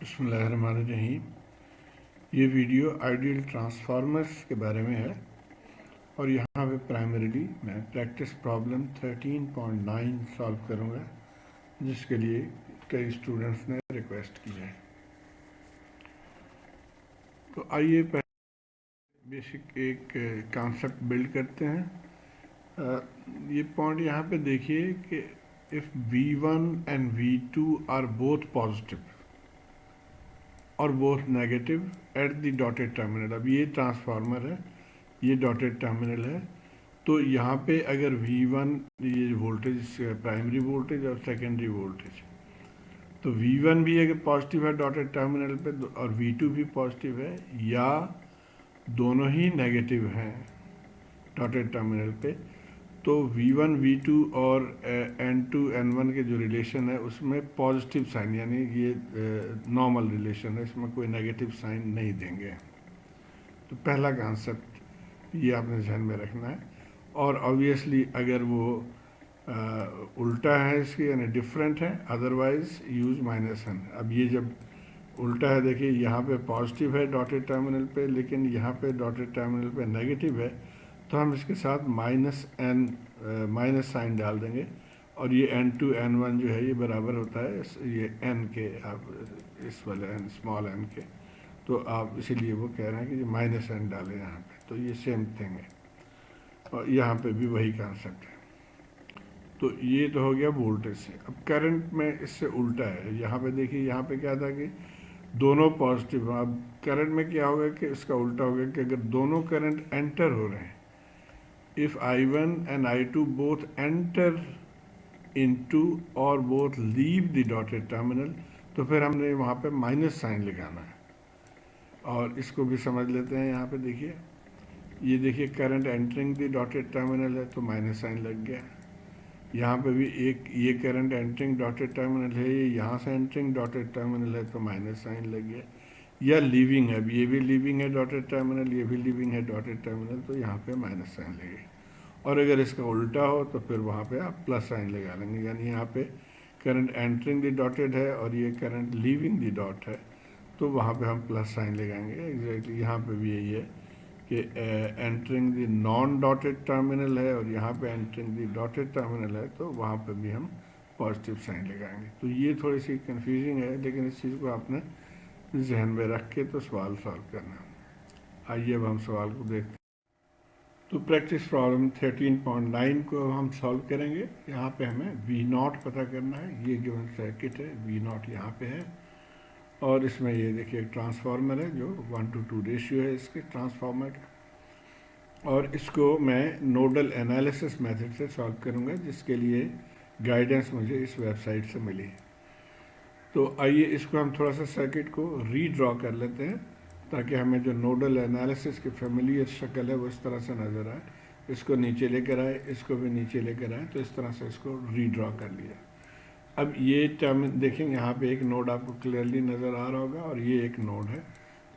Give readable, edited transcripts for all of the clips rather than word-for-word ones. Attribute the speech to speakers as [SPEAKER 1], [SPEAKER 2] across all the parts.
[SPEAKER 1] बिस्मिल्लाहिर्रहमानिर्रहीम। ये video ideal transformers के बारे में है और यहाँ पे प्राइमरीली मैं प्रैक्टिस प्रॉब्लम 13.9 सॉल्व करूँगा, जिसके लिए कई स्टूडेंट्स ने रिक्वेस्ट की है। तो आइए पहले बेसिक एक कॉन्सेप्ट बिल्ड करते हैं। ये पॉइंट यहाँ पे देखिए कि if V1 and V2 are both positive और both negative at the dotted terminal. अब ये ट्रांसफार्मर है, ये डॉटेड टर्मिनल है, तो यहाँ पे अगर V1 ये वोल्टेज प्राइमरी वोल्टेज और सेकेंडरी वोल्टेज, तो V1 भी अगर पॉजिटिव है डॉटेड टर्मिनल पे और V2 भी पॉजिटिव है या दोनों ही नेगेटिव हैं डॉटेड टर्मिनल पे, तो V1 V2 और N2 N1 के जो रिलेशन है उसमें पॉजिटिव साइन, यानी ये नॉर्मल रिलेशन है, इसमें कोई नेगेटिव साइन नहीं देंगे। तो पहला कॉन्सेप्ट ये आपने ध्यान में रखना है। और ऑब्वियसली अगर वो उल्टा है इसके, यानी डिफरेंट है, अदरवाइज यूज -n। अब ये जब उल्टा है, देखिए यहाँ पे पॉजिटिव है डॉटेड टर्मिनल पे, लेकिन यहाँ पे डॉटेड टर्मिनल पे नेगेटिव है, तो हम इसके साथ -n माइनस साइन डाल देंगे और ये N2 N1 जो है ये बराबर होता है ये n के, आप इस वाले n स्मॉल n के, तो आप इसीलिए वो कह रहे हैं कि ये -n डालें यहाँ पे, तो ये सेम थिंग है और यहाँ पे भी वही कॉन्सेप्ट है। तो ये तो हो गया वोल्टेज से। अब करंट में इससे उल्टा है। यहाँ पे देखिए, यहाँ पे क्या था कि दोनों पॉजिटिव। अब करंट में क्या होगा कि इसका उल्टा होगा कि अगर दोनों करंट एंटर हो रहे हैं, if I1 and I2 both enter into or both leave the dotted terminal, तो फिर हमने वहाँ पे माइनस साइन लगाना है। और इसको भी समझ लेते हैं। यहाँ पे देखिए, ये देखिए current entering the dotted terminal है तो माइनस साइन लग गया। यहाँ पे भी एक ये करंट एंटरिंग डॉटेड टर्मिनल है, ये यहाँ से एंटरिंग डॉटेड टर्मिनल है तो माइनस साइन लग गया। या लीविंग है, अब ये भी लीविंग है डॉटेड टर्मिनल, ये भी लीविंग है डॉटेड टर्मिनल, तो यहाँ पे माइनस साइन लगेगा। और अगर इसका उल्टा हो तो फिर वहाँ पे आप प्लस साइन लगा लेंगे, यानी यहाँ पे करंट एंटरिंग द डॉटेड है और ये करंट लीविंग द डॉट है, तो वहाँ पे हम प्लस साइन लगाएंगे। एग्जैक्टली यहाँ पे भी यही है कि entering the non dotted terminal है और यहाँ पे एंटरिंग द डॉटेड टर्मिनल है, तो वहाँ पे भी हम पॉजिटिव साइन लगाएंगे। तो ये थोड़ी सी कंफ्यूजिंग है, लेकिन इस चीज़ को आपने जहन में रख के तो सवाल सॉल्व करना। आइए अब हम सवाल को देखते हैं। तो प्रैक्टिस प्रॉब्लम 13.9 को हम सॉल्व करेंगे। यहाँ पे हमें V0 पता करना है। ये गिवन सर्किट है, V0 यहाँ पे है और इसमें ये देखिए एक ट्रांसफार्मर है जो 1:2 रेशियो है इसके ट्रांसफार्मर का, और इसको मैं नोडल एनालिसिस मेथड से सॉल्व करूँगा, जिसके लिए गाइडेंस मुझे इस वेबसाइट से मिली है। तो आइए इसको हम थोड़ा सा सर्किट को रीड्रॉ कर लेते हैं, ताकि हमें जो नोडल एनालिसिस की फेमिलियर शक्ल है वो इस तरह से नज़र आए। इसको नीचे लेकर आए, इसको भी नीचे लेकर आए, तो इस तरह से इसको रीड्रॉ कर लिया। अब ये टर्म देखेंगे, यहाँ पे एक नोड आपको क्लियरली नज़र आ रहा होगा और ये एक नोड है।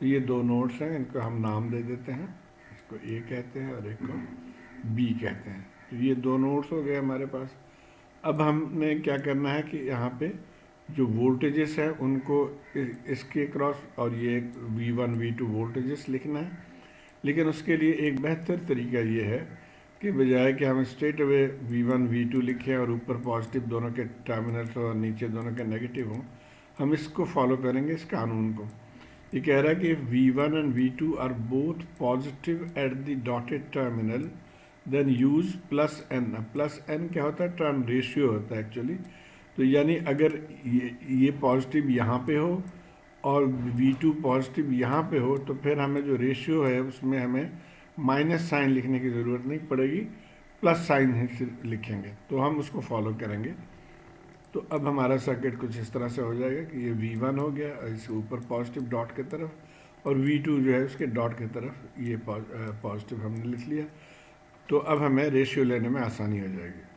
[SPEAKER 1] तो ये दो नोड्स हैं, इनको हम नाम दे देते हैं। इसको A कहते हैं और एक को B कहते हैं। तो ये दो नोड्स हो गए हमारे पास। अब हमने क्या करना है कि यहाँ पे जो वोल्टेजेस है उनको इसके क्रॉस और ये V1 V2 वोल्टेजेस लिखना है। लेकिन उसके लिए एक बेहतर तरीका ये है कि बजाय कि हम स्ट्रेट अवे V1 V2 लिखें और ऊपर पॉजिटिव दोनों के टर्मिनल्स और नीचे दोनों के नेगेटिव हों, हम इसको फॉलो करेंगे, इस कानून को। ये कह रहा है कि V1 and V2 are both positive at the dotted terminal, then use +n। +n क्या होता है? टर्न रेशियो होता है एक्चुअली। तो यानी अगर ये पॉजिटिव यहाँ पे हो और V2 पॉजिटिव यहाँ पे हो, तो फिर हमें जो रेशियो है उसमें हमें माइनस साइन लिखने की ज़रूरत नहीं पड़ेगी, प्लस साइन ही लिखेंगे। तो हम उसको फॉलो करेंगे। तो अब हमारा सर्किट कुछ इस तरह से हो जाएगा कि ये V1 हो गया इसके ऊपर पॉजिटिव डॉट की तरफ, और V2 जो है उसके डॉट की तरफ ये पॉजिटिव हमने लिख लिया। तो अब हमें रेशियो लेने में आसानी हो जाएगी।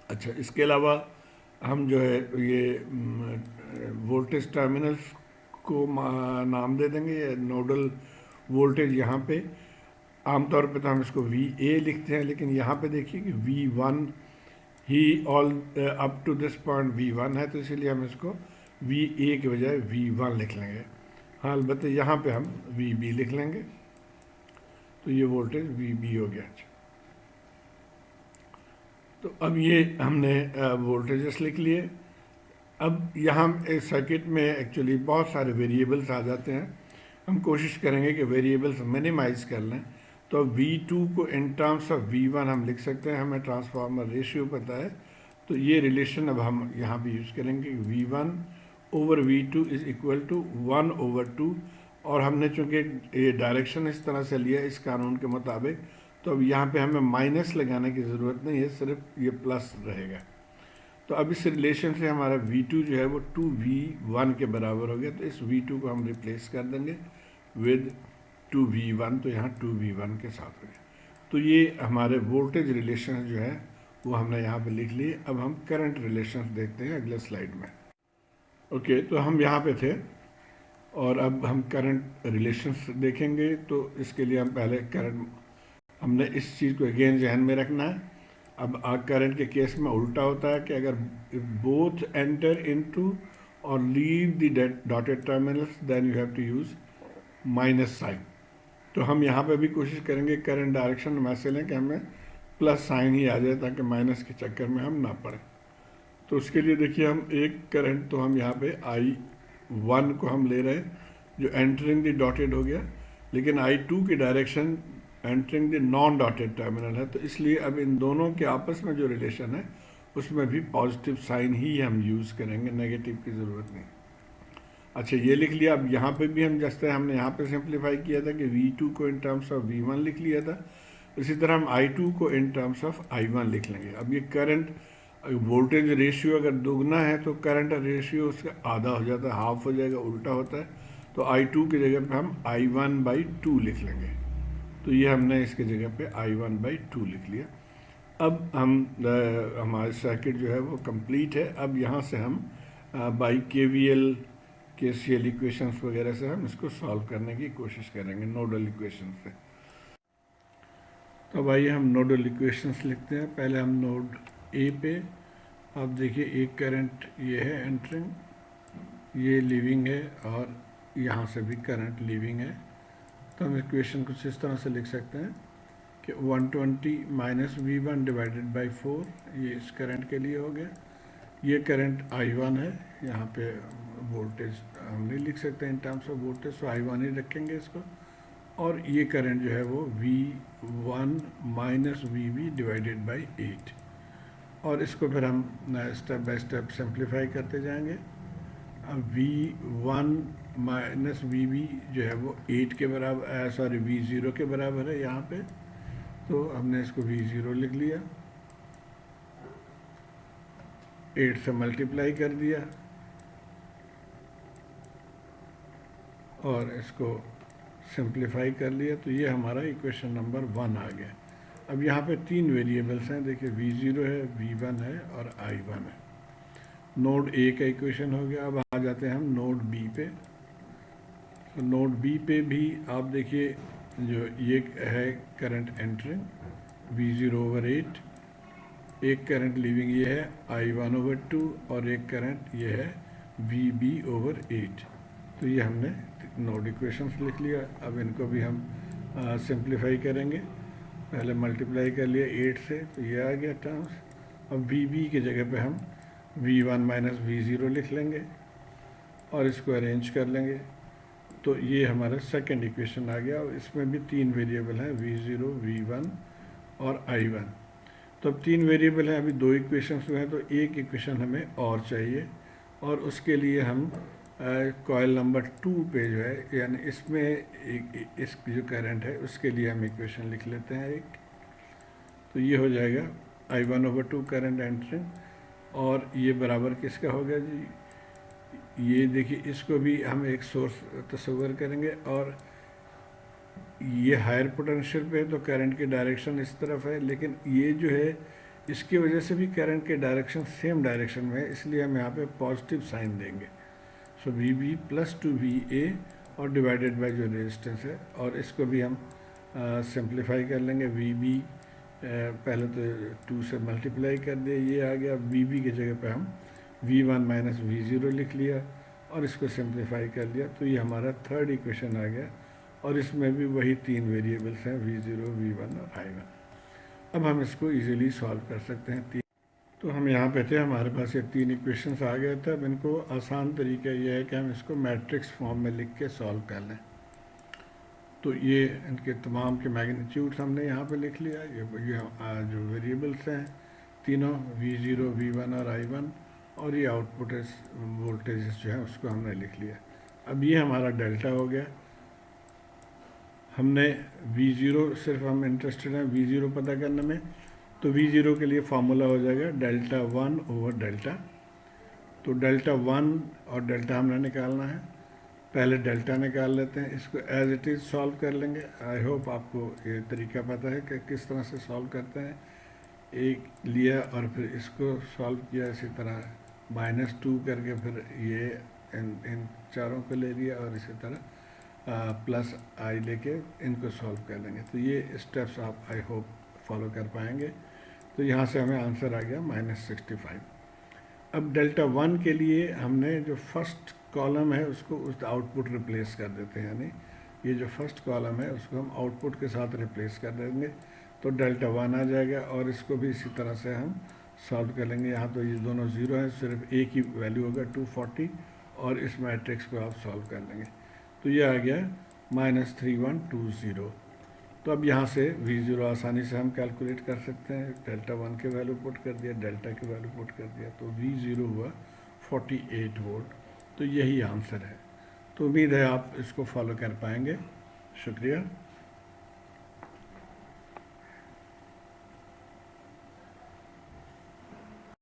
[SPEAKER 1] अच्छा, इसके अलावा हम जो है ये वोल्टेज टर्मिनल्स को नाम दे देंगे। ये नोडल वोल्टेज यहाँ पे आमतौर पे तो हम इसको VA लिखते हैं, लेकिन यहाँ पे देखिए कि V1 ही all up to this point V1 है, तो इसीलिए हम इसको वी ए के बजाय V1 लिख लेंगे। हाँ, अलबत्ते यहाँ पे हम VB लिख लेंगे, तो ये वोल्टेज VB हो गया। तो अब ये हमने वोल्टेजेस लिख लिए। अब यहाँ इस सर्किट में एक्चुअली बहुत सारे वेरिएबल्स आ जाते हैं। हम कोशिश करेंगे कि वेरिएबल्स मिनिमाइज कर लें। तो V2 को इन टर्म्स ऑफ V1 हम लिख सकते हैं, हमें ट्रांसफार्मर रेशियो पता है, तो ये रिलेशन अब हम यहाँ भी यूज़ करेंगे। V1 over V2 is equal to 1/2, और हमने चूँकि ये डायरेक्शन इस तरह से लिया इस कानून के मुताबिक, तो अब यहाँ पे हमें माइनस लगाने की ज़रूरत नहीं है, सिर्फ ये प्लस रहेगा। तो अब इस रिलेशन से हमारा V2 जो है वो 2V1 के बराबर हो गया। तो इस V2 को हम रिप्लेस कर देंगे विद 2V1, तो यहाँ 2V1 के साथ हो गया। तो ये हमारे वोल्टेज रिलेशन जो है वो हमने यहाँ पे लिख लिए। अब हम करंट रिलेशन देखते हैं अगले स्लाइड में। ओके, तो हम यहाँ पे थे और अब हम करंट रिलेशंस देखेंगे। तो इसके लिए हम पहले करंट, हमने इस चीज़ को अगेन जहन में रखना है। अब करंट के केस में उल्टा होता है कि अगर बोथ एंटर इनटू और leave the dotted terminals then you have to use minus sign. तो हम यहाँ पे भी कोशिश करेंगे करंट डायरेक्शन में ऐसे लें कि हमें प्लस साइन ही आ जाए, ताकि माइनस के चक्कर में हम ना पड़े। तो उसके लिए देखिए, हम एक करंट तो हम यहाँ पे I1 को हम ले रहे हैं जो एंटरिंग द डॉटेड हो गया, लेकिन I2 की direction entering the non dotted terminal है। तो इसलिए अब इन दोनों के आपस में जो रिलेशन है उसमें भी पॉजिटिव साइन ही हम यूज़ करेंगे, नेगेटिव की ज़रूरत नहीं। अच्छा, ये लिख लिया। अब यहाँ पे भी हम जैसे हमने यहाँ पे सिंप्लीफाई किया था कि V2 को इन टर्म्स ऑफ V1 लिख लिया था, इसी तरह हम I2 को इन टर्म्स ऑफ I1 लिख लेंगे। अब ये करंट वोल्टेज रेशियो अगर दोगुना है तो करंट रेशियो उसका आधा हो जाता है, हाफ हो जाएगा, उल्टा होता है। तो I2 की जगह पे हम I1/2 लिख लेंगे। तो ये हमने इसके जगह पे I1/2 लिख लिया। अब हम हमारा सर्किट जो है वो कंप्लीट है। अब यहाँ से हम बाई KVL KCL इक्वेशंस वगैरह से हम इसको सॉल्व करने की कोशिश करेंगे नोडल इक्वेशन से। तो आइए हम नोडल इक्वेशंस लिखते हैं। पहले हम नोड ए पे, आप देखिए एक करंट ये है एंटरिंग, ये लीविंग है, और यहाँ से भी करंट लीविंग है। तो हम इक्वेशन कुछ इस तरह से लिख सकते हैं कि 120 माइनस V1 डिवाइडेड बाई 4, ये इस करंट के लिए हो गया। ये करंट I1 है, यहाँ पे वोल्टेज हम नहीं लिख सकते इन टर्म्स ऑफ वोल्टेज, तो I1 ही रखेंगे इसको। और ये करंट जो है वो V1 minus VB divided by 8, और इसको फिर हम स्टेप बाय स्टेप सिंप्लीफाई करते जाएंगे। अब V1 माइनस VB जो है वो 8 के बराबर, सॉरी V0 के बराबर है यहाँ पे, तो हमने इसको V0 लिख लिया, 8 से मल्टीप्लाई कर दिया और इसको सिंप्लीफाई कर लिया। तो ये हमारा इक्वेशन नंबर 1 आ गया। अब यहाँ पे 3 वेरिएबल्स हैं, देखिए V0 है, V1 है और I1 है। नोड ए का इक्वेशन हो गया। अब आ जाते हैं हम नोड बी पे। तो नोड बी पे भी आप देखिए, जो ये है करंट एंटरिंग V0/8, एक करंट लीविंग ये है I1/2, और एक करंट ये है VB/8। तो ये हमने नोड इक्वेशंस लिख लिया। अब इनको भी हम सिंप्लीफाई करेंगे। पहले मल्टीप्लाई कर लिया 8 से, तो ये आ गया टर्म्स। अब VB की जगह पे हम V1 माइनस V0 लिख लेंगे और इसको अरेंज कर लेंगे। तो ये हमारा सेकंड इक्वेशन आ गया। और इसमें भी 3 वेरिएबल हैं, V0, V1 और I1। तो अब 3 वेरिएबल हैं, अभी 2 इक्वेशंस हुए हैं, तो एक इक्वेशन हमें और चाहिए, और उसके लिए हम कॉइल नंबर 2 पे जो है, यानी इसमें इस जो करंट है उसके लिए हम इक्वेशन लिख लेते हैं एक। तो ये हो जाएगा I1/2 करंट एंटरिंग, और ये बराबर किसका हो गया जी, ये देखिए, इसको भी हम एक सोर्स तस्वर करेंगे, और ये हायर पोटेंशियल पे तो करंट की डायरेक्शन इस तरफ है, लेकिन ये जो है इसकी वजह से भी करंट के डायरेक्शन सेम डायरेक्शन में है, इसलिए हम यहाँ पे पॉजिटिव साइन देंगे। सो VB प्लस 2VA और डिवाइडेड बाय जो रेजिस्टेंस है, और इसको भी हम सिंप्लीफाई कर लेंगे। VB पहले तो 2 से मल्टीप्लाई कर दिया, ये आ गया। VB की जगह पे हम V1 माइनस V0 लिख लिया। और इसको सिंप्लीफाई कर लिया तो ये हमारा थर्ड इक्वेशन आ गया, और इसमें भी वही 3 वेरिएबल्स हैं V0, V1 और I1। अब हम इसको इजीली सॉल्व कर सकते हैं। तो हम यहाँ पे थे, हमारे पास ये 3 इक्वेशंस आ गए थे। अब इनको आसान तरीका ये है कि हम इसको मैट्रिक्स फॉर्म में लिख के सॉल्व कर लें। तो ये इनके तमाम के मैग्नीट्यूड्स हमने यहाँ पे लिख लिया। ये जो वेरिएबल्स हैं तीनों V0, V1 और I1, और ये आउटपुट वोल्टेज जो है उसको हमने लिख लिया। अब ये हमारा डेल्टा हो गया। हमने V0, सिर्फ हम इंटरेस्टेड हैं V0 पता करने में, तो V0 के लिए फार्मूला हो जाएगा डेल्टा 1 ओवर डेल्टा। तो डेल्टा 1 और डेल्टा हमने निकालना है। पहले डेल्टा निकाल लेते हैं, इसको एज इट इज़ सॉल्व कर लेंगे। आई होप आपको ये तरीका पता है कि किस तरह से सॉल्व करते हैं। एक लिया और फिर इसको सॉल्व किया, इसी तरह -2 करके फिर ये इन चारों को ले लिया, और इसी तरह प्लस आई लेके इनको सॉल्व कर लेंगे। तो ये स्टेप्स आप आई होप फॉलो कर पाएंगे। तो यहाँ से हमें आंसर आ गया -65। अब डेल्टा 1 के लिए हमने जो फर्स्ट कॉलम है उसको उस आउटपुट रिप्लेस कर देते हैं, यानी ये जो फर्स्ट कॉलम है उसको हम आउटपुट के साथ रिप्लेस कर देंगे, तो डेल्टा 1 आ जाएगा। और इसको भी इसी तरह से हम सॉल्व कर लेंगे। यहाँ तो ये दोनों ज़ीरो हैं, सिर्फ एक ही वैल्यू होगा 240, और इस मैट्रिक्स को आप सॉल्व कर लेंगे। तो ये आ गया -3120। तो अब यहाँ से V0 आसानी से हम कैलकुलेट कर सकते हैं। डेल्टा 1 के वैल्यू पुट कर दिया, डेल्टा के वैल्यू पुट कर दिया, तो V0 हुआ 48 वोल्ट। तो यही आंसर है। तो उम्मीद है आप इसको फॉलो कर पाएंगे। शुक्रिया।